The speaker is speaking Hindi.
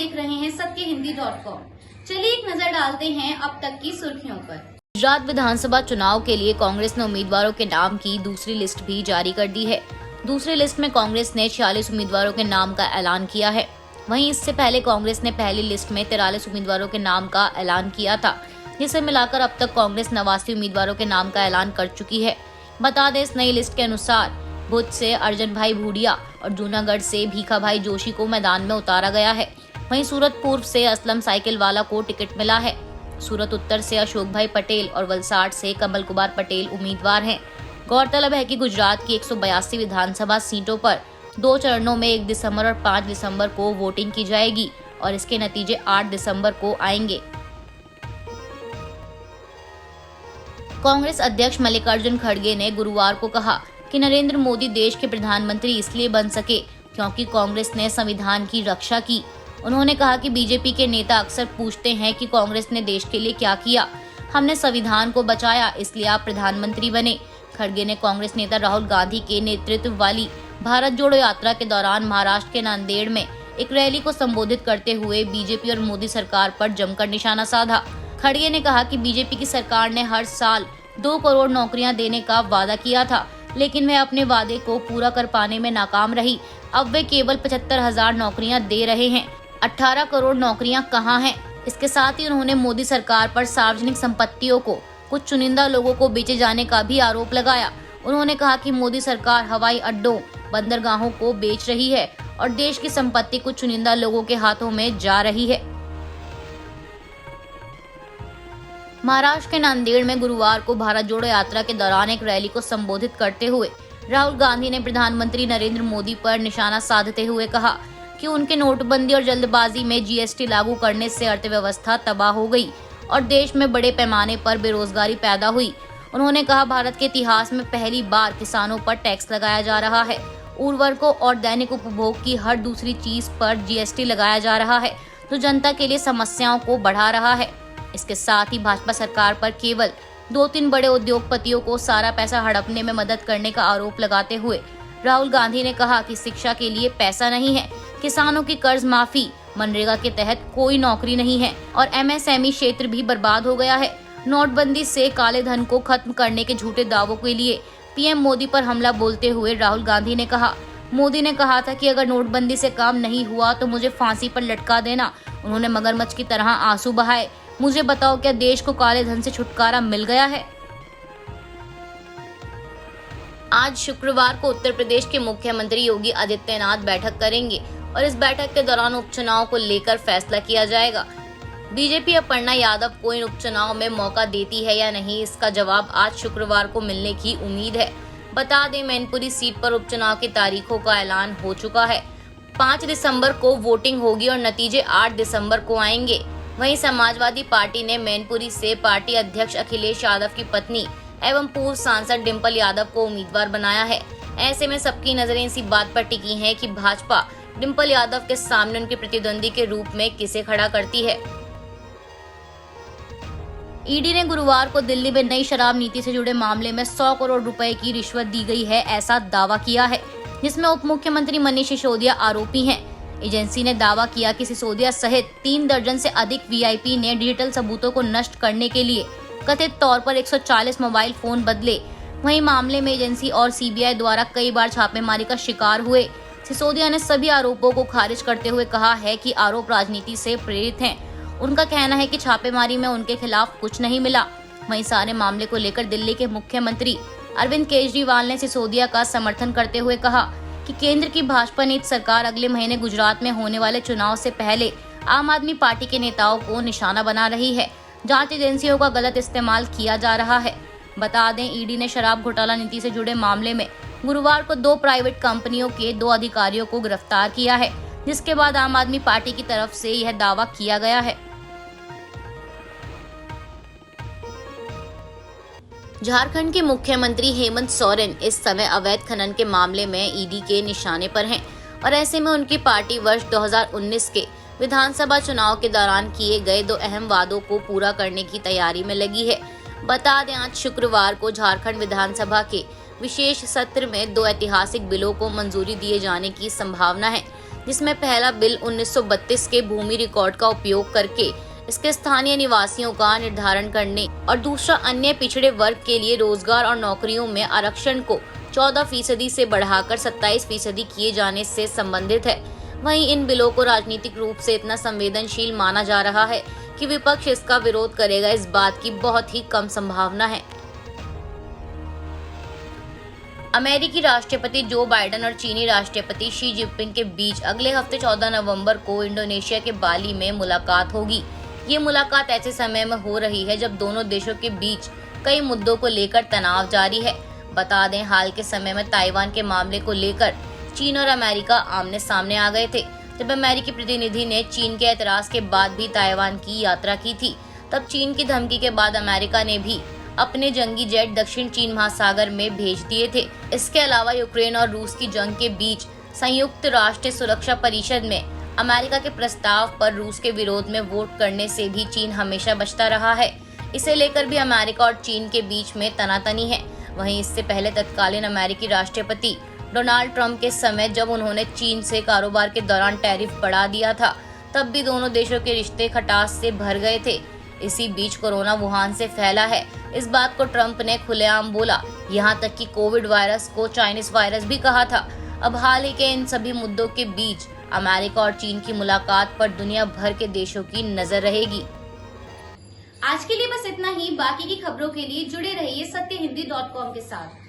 देख रहे हैं सत्यहिंदी.com। चलिए एक नजर डालते हैं अब तक की सुर्खियों पर। गुजरात विधानसभा चुनाव के लिए कांग्रेस ने उम्मीदवारों के नाम की दूसरी लिस्ट भी जारी कर दी है। दूसरी लिस्ट में कांग्रेस ने 46 उम्मीदवारों के नाम का ऐलान किया है। वहीं इससे पहले कांग्रेस ने पहली लिस्ट में 43 उम्मीदवारों के नाम का ऐलान किया था, जिसे मिलाकर अब तक कांग्रेस 89 उम्मीदवारों के नाम का ऐलान कर चुकी है। बता दें, इस नई लिस्ट के अनुसार भुज से अर्जन भाई भूडिया और जूनागढ़ से भीखा भाई जोशी को मैदान में उतारा गया है। वहीं सूरत पूर्व से असलम साइकिल वाला को टिकट मिला है। सूरत उत्तर से अशोक भाई पटेल और वलसाड़ से कमल कुमार पटेल उम्मीदवार हैं। गौरतलब है कि गुजरात की 182 विधानसभा सीटों पर 2 चरणों में 1 दिसंबर और 5 दिसंबर को वोटिंग की जाएगी और इसके नतीजे 8 दिसंबर को आएंगे। कांग्रेस अध्यक्ष मल्लिकार्जुन खड़गे ने गुरुवार को कहा कि नरेंद्र मोदी देश के प्रधानमंत्री इसलिए बन सके क्योंकि कांग्रेस ने संविधान की रक्षा की। उन्होंने कहा कि बीजेपी के नेता अक्सर पूछते हैं कि कांग्रेस ने देश के लिए क्या किया। हमने संविधान को बचाया, इसलिए आप प्रधानमंत्री बने। खड़गे ने कांग्रेस नेता राहुल गांधी के नेतृत्व वाली भारत जोड़ो यात्रा के दौरान महाराष्ट्र के नांदेड़ में एक रैली को संबोधित करते हुए बीजेपी और मोदी सरकार पर जमकर निशाना साधा। खड़गे ने कहा कि बीजेपी की सरकार ने हर साल 2 करोड़ नौकरियां देने का वादा किया था, लेकिन वह अपने वादे को पूरा कर पाने में नाकाम रही। अब वे केवल 75,000 नौकरियां दे रहे हैं। 18 करोड़ नौकरियां कहां हैं? इसके साथ ही उन्होंने मोदी सरकार पर सार्वजनिक संपत्तियों को कुछ चुनिंदा लोगों को बेचे जाने का भी आरोप लगाया। उन्होंने कहा कि मोदी सरकार हवाई अड्डों, बंदरगाहों को बेच रही है और देश की संपत्ति कुछ चुनिंदा लोगों के हाथों में जा रही है। महाराष्ट्र के नांदेड़ में गुरुवार को भारत जोड़ो यात्रा के दौरान एक रैली को संबोधित करते हुए राहुल गांधी ने प्रधानमंत्री नरेंद्र मोदी पर निशाना साधते हुए कहा कि उनके नोटबंदी और जल्दबाजी में जीएसटी लागू करने से अर्थव्यवस्था तबाह हो गई और देश में बड़े पैमाने पर बेरोजगारी पैदा हुई। उन्होंने कहा, भारत के इतिहास में पहली बार किसानों पर टैक्स लगाया जा रहा है। उर्वरकों और दैनिक उपभोग की हर दूसरी चीज पर जीएसटी लगाया जा रहा है, जो जनता के लिए समस्याओं को बढ़ा रहा है। इसके साथ ही भाजपा सरकार पर केवल 2-3 बड़े उद्योगपतियों को सारा पैसा हड़पने में मदद करने का आरोप लगाते हुए राहुल गांधी ने कहा कि शिक्षा के लिए पैसा नहीं है, किसानों की कर्ज माफी, मनरेगा के तहत कोई नौकरी नहीं है और एमएसएमई क्षेत्र भी बर्बाद हो गया है। नोटबंदी से काले धन को खत्म करने के झूठे दावों के लिए पीएम मोदी पर हमला बोलते हुए राहुल गांधी ने कहा, मोदी ने कहा था कि अगर नोटबंदी से काम नहीं हुआ तो मुझे फांसी पर लटका देना। उन्होंने मगरमच्छ की तरह आंसू बहाए। मुझे बताओ, क्या देश को काले धन से छुटकारा मिल गया है? आज शुक्रवार को उत्तर प्रदेश के मुख्यमंत्री योगी आदित्यनाथ बैठक करेंगे और इस बैठक के दौरान उपचुनाव को लेकर फैसला किया जाएगा। बीजेपी अपर्णा यादव को इन उपचुनाव में मौका देती है या नहीं, इसका जवाब आज शुक्रवार को मिलने की उम्मीद है। बता दें, मैनपुरी सीट पर उपचुनाव की तारीखों का ऐलान हो चुका है। 5 दिसंबर को वोटिंग होगी और नतीजे 8 दिसंबर को आएंगे। वहीं समाजवादी पार्टी ने मैनपुरी से पार्टी अध्यक्ष अखिलेश यादव की पत्नी एवं पूर्व सांसद डिंपल यादव को उम्मीदवार बनाया है। ऐसे में सबकी नजरें इसी बात पर टिकी हैं कि भाजपा डिंपल यादव के सामने उनके प्रतिद्वंदी के रूप में किसे खड़ा करती है। ईडी ने गुरुवार को दिल्ली में नई शराब नीति से जुड़े मामले में 100 करोड़ रुपए की रिश्वत दी गई है, ऐसा दावा किया है, जिसमें उप मुख्यमंत्री मनीष सिसोदिया आरोपी हैं। एजेंसी ने दावा किया कि सिसोदिया सहित 3 दर्जन से अधिक वीआईपी ने डिजिटल सबूतों को नष्ट करने के लिए कथित तौर पर 140 मोबाइल फोन बदले। वहीं मामले में एजेंसी और सीबीआई द्वारा कई बार छापेमारी का शिकार हुए। सिसोदिया ने सभी आरोपों को खारिज करते हुए कहा है कि आरोप राजनीति से प्रेरित हैं। उनका कहना है कि छापेमारी में उनके खिलाफ कुछ नहीं मिला। वहीं सारे मामले को लेकर दिल्ली के मुख्यमंत्री अरविंद केजरीवाल ने सिसोदिया का समर्थन करते हुए कहा कि केंद्र की भाजपा नीति सरकार अगले महीने गुजरात में होने वाले चुनाव से पहले आम आदमी पार्टी के नेताओं को निशाना बना रही है। जांच एजेंसियों का गलत इस्तेमाल किया जा रहा है। बता दें, ईडी ने शराब घोटाला नीति से जुड़े मामले में गुरुवार को 2 प्राइवेट कंपनियों के 2 अधिकारियों को गिरफ्तार किया है, जिसके बाद आम आदमी पार्टी की तरफ से यह दावा किया गया है। झारखंड के मुख्यमंत्री हेमंत सोरेन इस समय अवैध खनन के मामले में ईडी के निशाने पर हैं और ऐसे में उनकी पार्टी वर्ष 2019 के विधानसभा चुनाव के दौरान किए गए 2 अहम वादों को पूरा करने की तैयारी में लगी है। बता दें, आज शुक्रवार को झारखंड विधानसभा के विशेष सत्र में 2 ऐतिहासिक बिलों को मंजूरी दिए जाने की संभावना है। जिसमें पहला बिल 1932 के भूमि रिकॉर्ड का उपयोग करके इसके स्थानीय निवासियों का निर्धारण करने और दूसरा अन्य पिछड़े वर्ग के लिए रोजगार और नौकरियों में आरक्षण को 14% से बढ़ाकर 27% किए जाने से संबंधित है। वहीं इन बिलों को राजनीतिक रूप से इतना संवेदनशील माना जा रहा है कि विपक्ष इसका विरोध करेगा, इस बात की बहुत ही कम संभावना है। अमेरिकी राष्ट्रपति जो बाइडेन और चीनी राष्ट्रपति शी जिनपिंग के बीच अगले हफ्ते 14 नवंबर को इंडोनेशिया के बाली में मुलाकात होगी। ये मुलाकात ऐसे समय में हो रही है जब दोनों देशों के बीच कई मुद्दों को लेकर तनाव जारी है। बता दें, हाल के समय में ताइवान के मामले को लेकर चीन और अमेरिका आमने सामने आ गए थे। जब अमेरिकी प्रतिनिधि ने चीन के ऐतराज के बाद भी ताइवान की यात्रा की थी, तब चीन की धमकी के बाद अमेरिका ने भी अपने जंगी जेट दक्षिण चीन महासागर में भेज दिए थे। इसके अलावा यूक्रेन और रूस की जंग के बीच संयुक्त राष्ट्र सुरक्षा परिषद में अमेरिका के प्रस्ताव पर रूस के विरोध में वोट करने से भी चीन हमेशा बचता रहा है। इसे लेकर भी अमेरिका और चीन के बीच में तनातनी है। वहीं इससे पहले तत्कालीन अमेरिकी राष्ट्रपति डोनाल्ड ट्रंप के समय जब उन्होंने चीन से कारोबार के दौरान टैरिफ बढ़ा दिया था, तब भी दोनों देशों के रिश्ते खटास से भर गए थे। इसी बीच कोरोना वुहान से फैला है, इस बात को ट्रंप ने खुलेआम बोला। यहाँ तक कि कोविड वायरस को चाइनीज वायरस भी कहा था। अब हाल ही के इन सभी मुद्दों के बीच अमेरिका और चीन की मुलाकात पर दुनिया भर के देशों की नजर रहेगी। आज के लिए बस इतना ही। बाकी की खबरों के लिए जुड़े रहिए सत्यहिंदी.com के साथ।